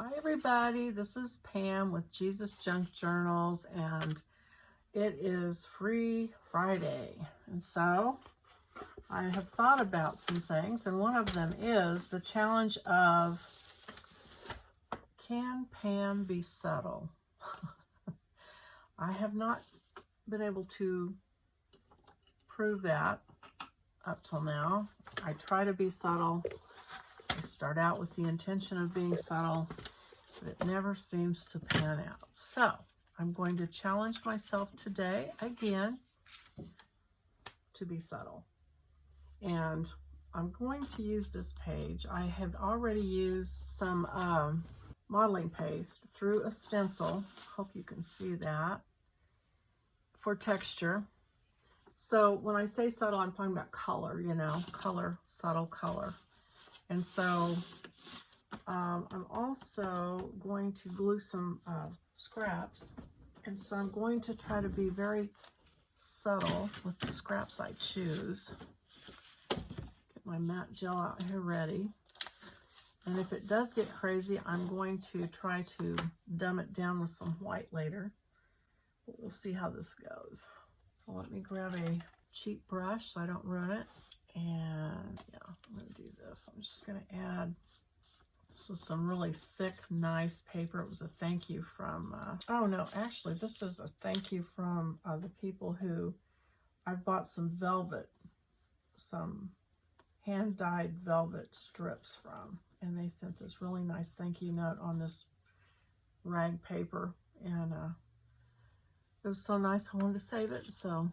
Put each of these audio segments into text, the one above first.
Hi everybody, this is Pam with Jesus Junk Journals, and it is Free Friday. And so I have thought about some things, and one of them is the challenge of, can Pam be subtle? I have not been able to prove that up till now. I try to be subtle. I start out with the intention of being subtle, but it never seems to pan out. So I'm going to challenge myself today again to be subtle. And I'm going to use this page. I have already used some modeling paste through a stencil. Hope you can see that, for texture. So when I say subtle, I'm talking about color, you know, color, subtle color. And so I'm also going to glue some scraps. And so I'm going to try to be very subtle with the scraps I choose. Get my matte gel out here ready. And if it does get crazy, I'm going to try to dumb it down with some white later. But we'll see how this goes. So let me grab a cheap brush so I don't ruin it. And yeah, I'm going to do this. I'm just going to add, this is some really thick, nice paper. It was a thank you from, oh no, actually this is a thank you from the people who I've bought some velvet, some hand-dyed velvet strips from. And they sent this really nice thank you note on this rag paper. And it was so nice, I wanted to save it, so.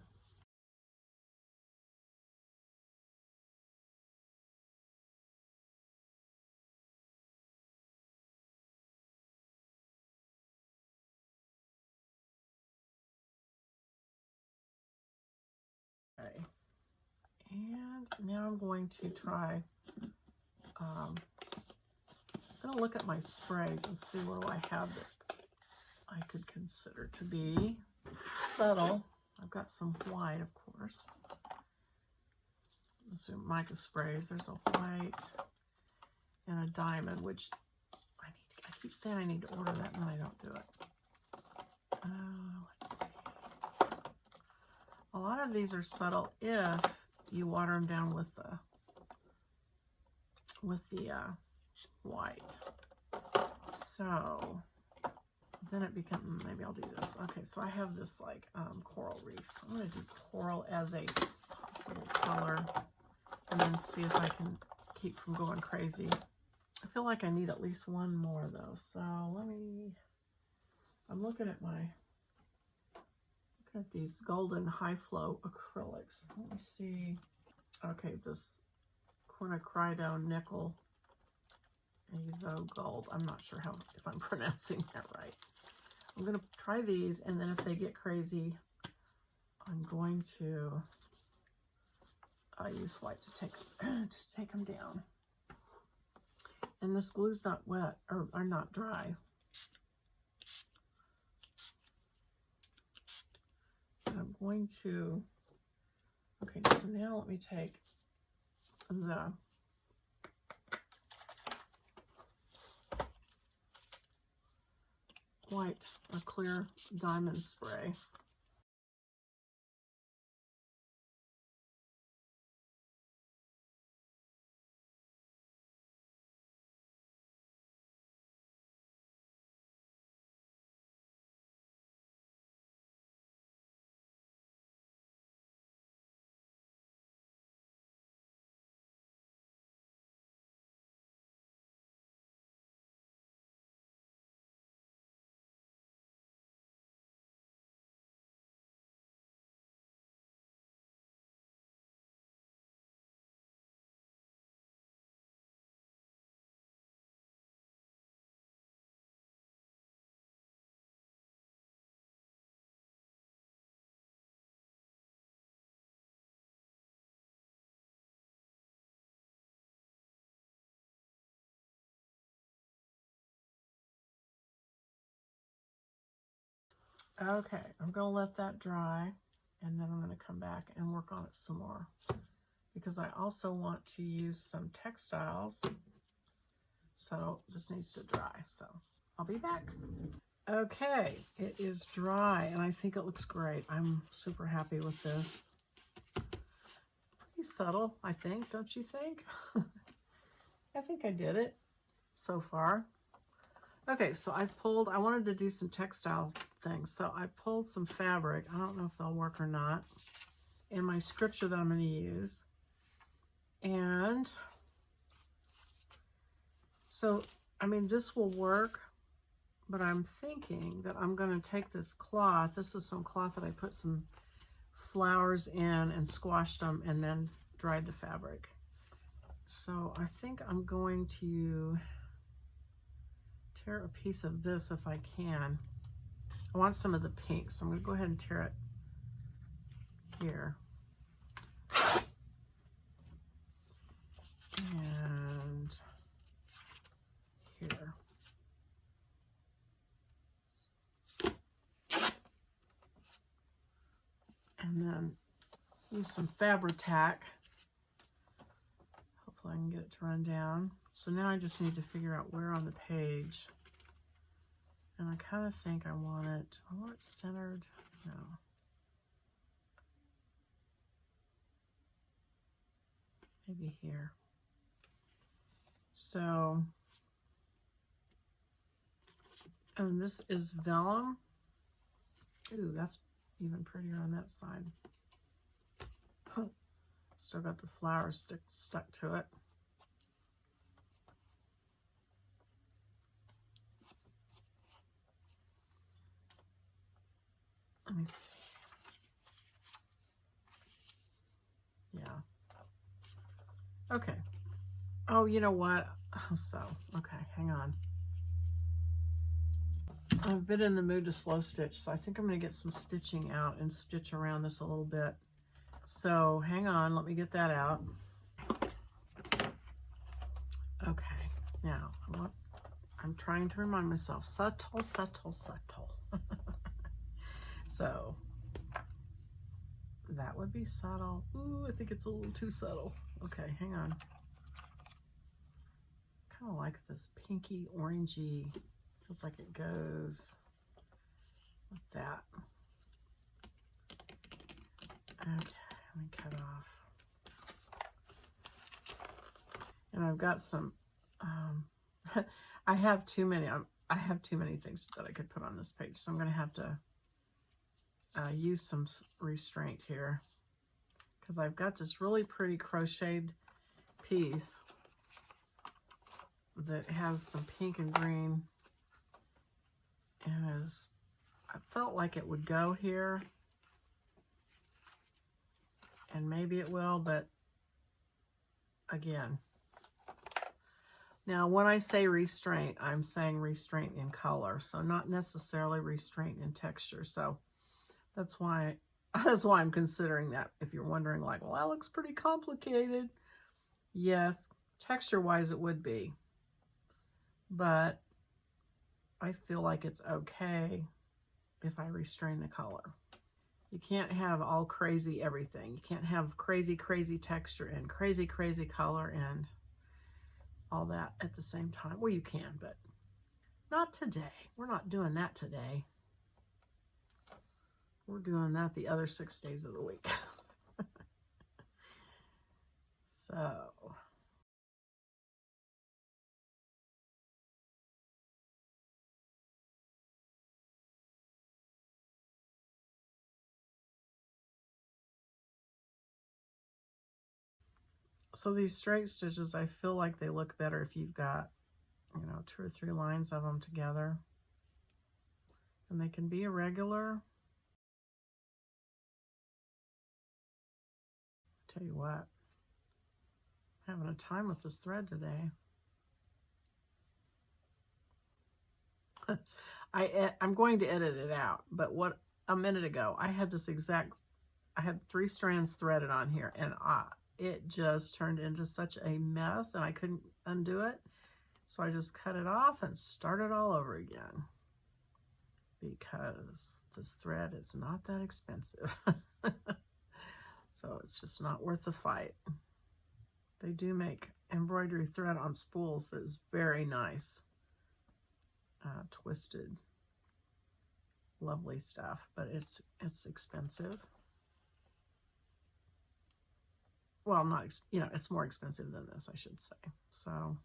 Okay. And now I'm going to try, I'm going to look at my sprays and see what do I have that I could consider to be subtle. I've got some white, of course. Some mica sprays. There's a white and a diamond, which I keep saying I need to order that, and then I don't do it. Let's see. A lot of these are subtle if you water them down with the white. So then it becomes, maybe I'll do this. Okay, so I have this like coral reef. I'm going to do coral as a possible color and then see if I can keep from going crazy. I feel like I need at least one more though. So I'm looking at these golden high flow acrylics. Let me see. Okay, this quinacridone nickel azo gold. I'm not sure if I'm pronouncing that right. I'm going to try these, and then if they get crazy, I'm going to use white to take them down. And this glue's not wet, or not dry. And I'm going to, okay, so now let me take the white, a clear diamond spray. Okay, I'm going to let that dry, and then I'm going to come back and work on it some more, because I also want to use some textiles So this needs to dry. So I'll be back. Okay, it is dry and I think it looks great. I'm super happy with this. Pretty subtle, I think, don't you think? I think I did it so far. Okay, so I wanted to do some textile things. So I pulled some fabric. I don't know if they'll work or not in my scripture that I'm going to use. And so, I mean, this will work, but I'm thinking that I'm going to take this cloth. This is some cloth that I put some flowers in and squashed them and then dried the fabric. So I think I'm going to tear a piece of this if I can. I want some of the pink, so I'm going to go ahead and tear it here. And here. And then use some Fabri-Tac. Hopefully I can get it to run down. So now I just need to figure out where on the page. And I kind of think I want it centered. No. Maybe here. So, and this is vellum. Ooh, that's even prettier on that side. Still got the flowers stuck to it. Let me see. Yeah. Okay. Oh, you know what? Oh, so, okay, hang on. I've been in the mood to slow stitch, so I think I'm going to get some stitching out and stitch around this a little bit. So hang on, let me get that out. Okay, now I'm trying to remind myself, subtle, subtle, subtle. So that would be subtle. Ooh, I think it's a little too subtle. Okay, hang on. Kind of like this pinky orangey. Feels like it goes like that. Okay, let me cut off. And I've got some, I have too many things that I could put on this page. So I'm going to have to use some restraint here. Because I've got this really pretty crocheted piece that has some pink and green. And I felt like it would go here. And maybe it will, but again. Now, when I say restraint, I'm saying restraint in color. So not necessarily restraint in texture. So that's why I'm considering that. If you're wondering like, well, that looks pretty complicated. Yes, texture-wise it would be. But I feel like it's okay if I restrain the color. You can't have all crazy everything. You can't have crazy, crazy texture and crazy, crazy color and all that at the same time. Well, you can, but not today. We're not doing that today. We're doing that the other 6 days of the week. So these straight stitches, I feel like they look better if you've got, 2 or 3 lines of them together. And they can be irregular. Tell you what, I'm having a time with this thread today. I'm going to edit it out, but a minute ago, I had 3 strands threaded on here, and it just turned into such a mess, and I couldn't undo it. So I just cut it off and started all over again, because this thread is not that expensive. So it's just not worth the fight. They do make embroidery thread on spools that is very nice. Twisted, lovely stuff, but it's expensive. Well, not, you know, it's more expensive than this, I should say. So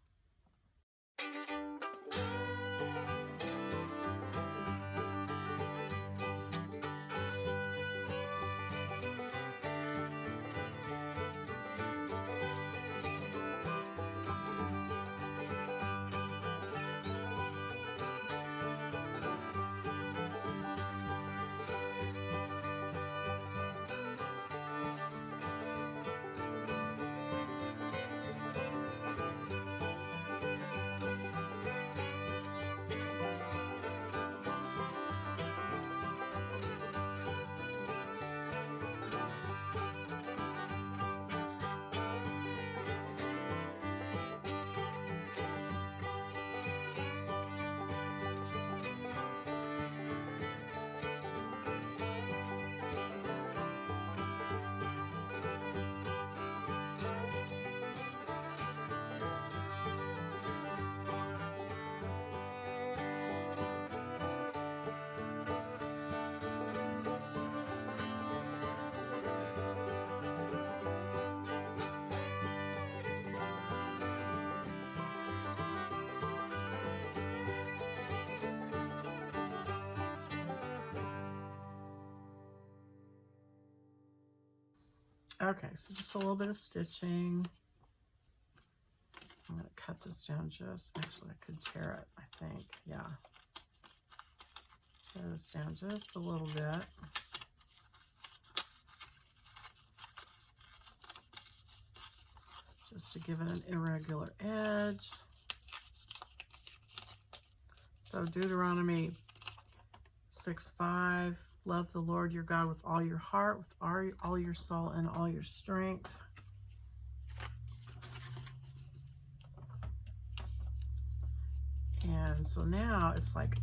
okay, so just a little bit of stitching. I'm going to cut this down just, actually I could tear it, I think, yeah. Tear this down just a little bit. Just to give it an irregular edge. So Deuteronomy 6:5, love the Lord your God with all your heart, with all your soul, and all your strength. And so now it's like,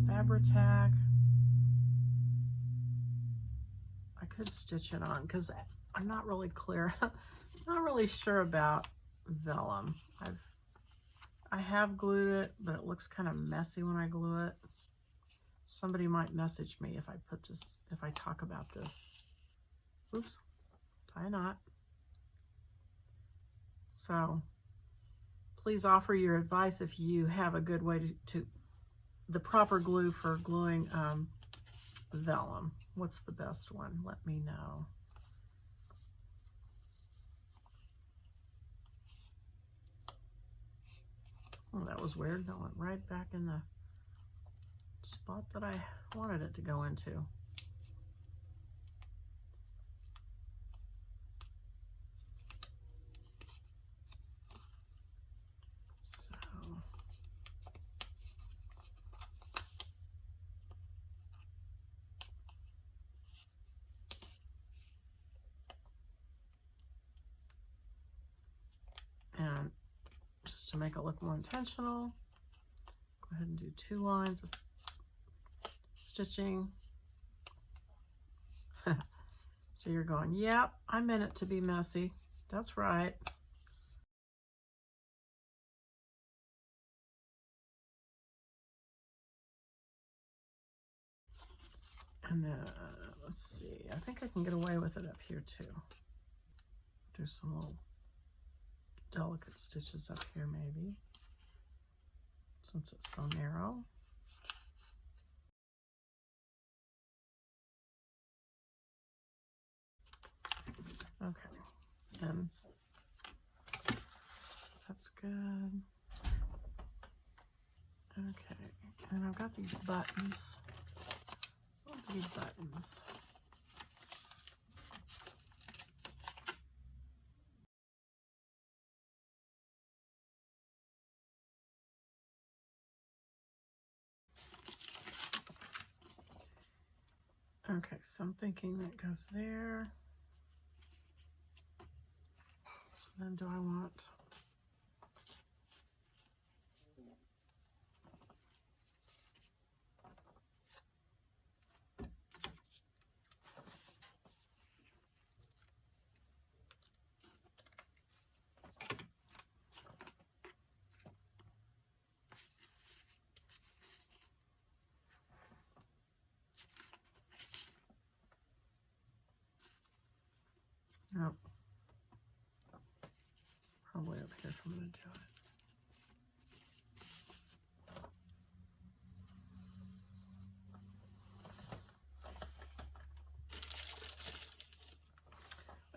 Fabri-Tac. I could stitch it on because I'm not really clear, not really sure about vellum. I have glued it, but it looks kind of messy when I glue it. Somebody might message me if I put this, if I talk about this. Oops, tie a knot. So please offer your advice if you have a good way to the proper glue for gluing vellum. What's the best one? Let me know. Oh, that was weird. That went right back in the spot that I wanted it to go into. So, and just to make it look more intentional, go ahead and do 2 lines of stitching. So you're going, yep, I meant it to be messy. That's right. And then, let's see, I think I can get away with it up here too. There's some little delicate stitches up here maybe, since it's so narrow. Okay, and that's good. Okay, and I've got these buttons. What are these buttons? Okay, so I'm thinking that goes there. So then do I want... I'm going to do it.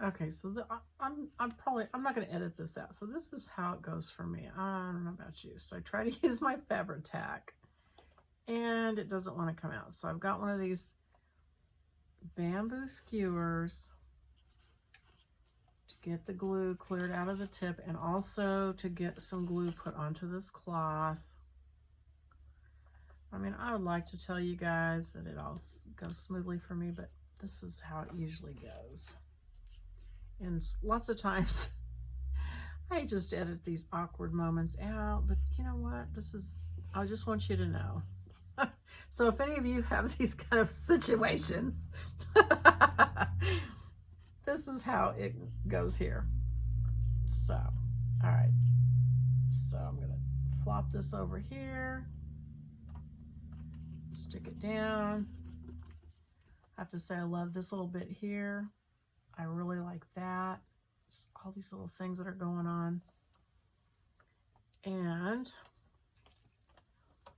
Okay, so I'm not going to edit this out. So this is how it goes for me. I don't know about you. So I try to use my Fabri-Tac, and it doesn't want to come out. So I've got one of these bamboo skewers to get the glue cleared out of the tip, and also to get some glue put onto this cloth. I mean, I would like to tell you guys that it all goes smoothly for me, but this is how it usually goes. And lots of times I just edit these awkward moments out, but you know what? I just want you to know. So if any of you have these kind of situations, this is how it goes here. So, all right. So I'm going to flop this over here, stick it down. I have to say I love this little bit here. I really like that. Just all these little things that are going on. And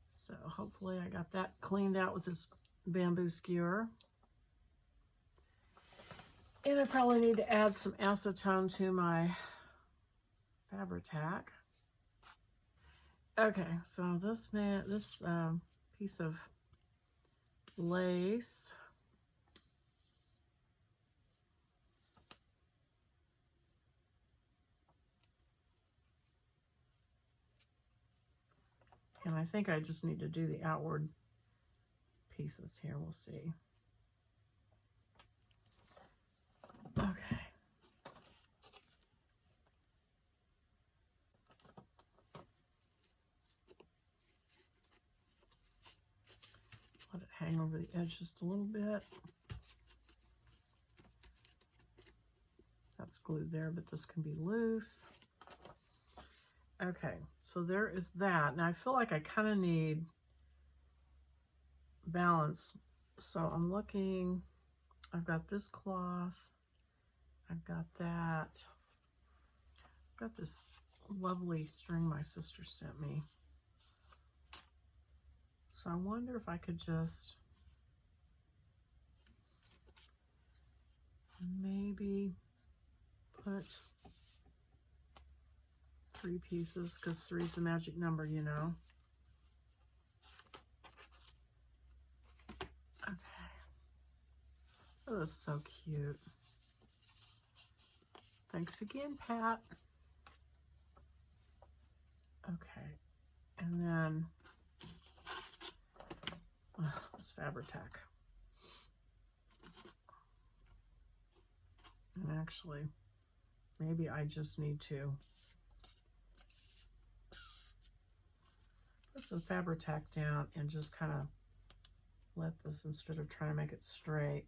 so hopefully I got that cleaned out with this bamboo skewer. And I probably need to add some acetone to my Fabri-Tac. Okay, so this piece of lace, and I think I just need to do the outward pieces here. We'll see. Okay. Let it hang over the edge just a little bit. That's glued there, but this can be loose. Okay, so there is that. Now I feel like I kind of need balance. So I'm looking, I've got this cloth, I've got that, I've got this lovely string my sister sent me. So I wonder if I could just maybe put 3 pieces, because 3 is the magic number, you know. Okay. Oh, that's so cute. Thanks again, Pat. Okay. And then this Fabri-Tac. And actually, maybe I just need to put some Fabri-Tac down and just kind of let this, instead of trying to make it straight.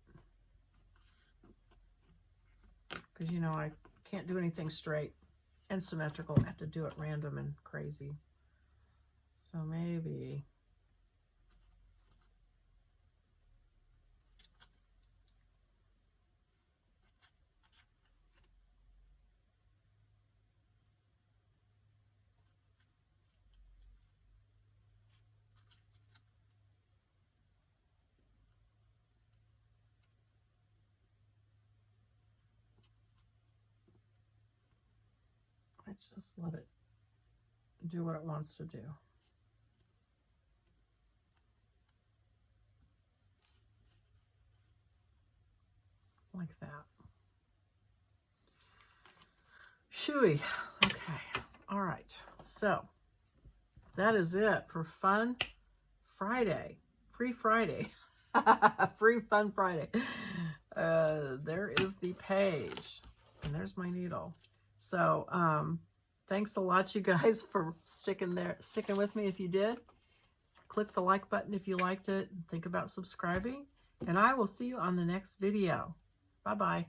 Because, you know, I can't do anything straight and symmetrical. I have to do it random and crazy. So maybe I just let it do what it wants to do. Like that. Shooey. Okay. All right. So that is it for Fun Friday. Free Friday. Free Fun Friday. There is the page. And there's my needle. So thanks a lot, you guys, for sticking with me if you did. Click the like button if you liked it. Think about subscribing. And I will see you on the next video. Bye-bye.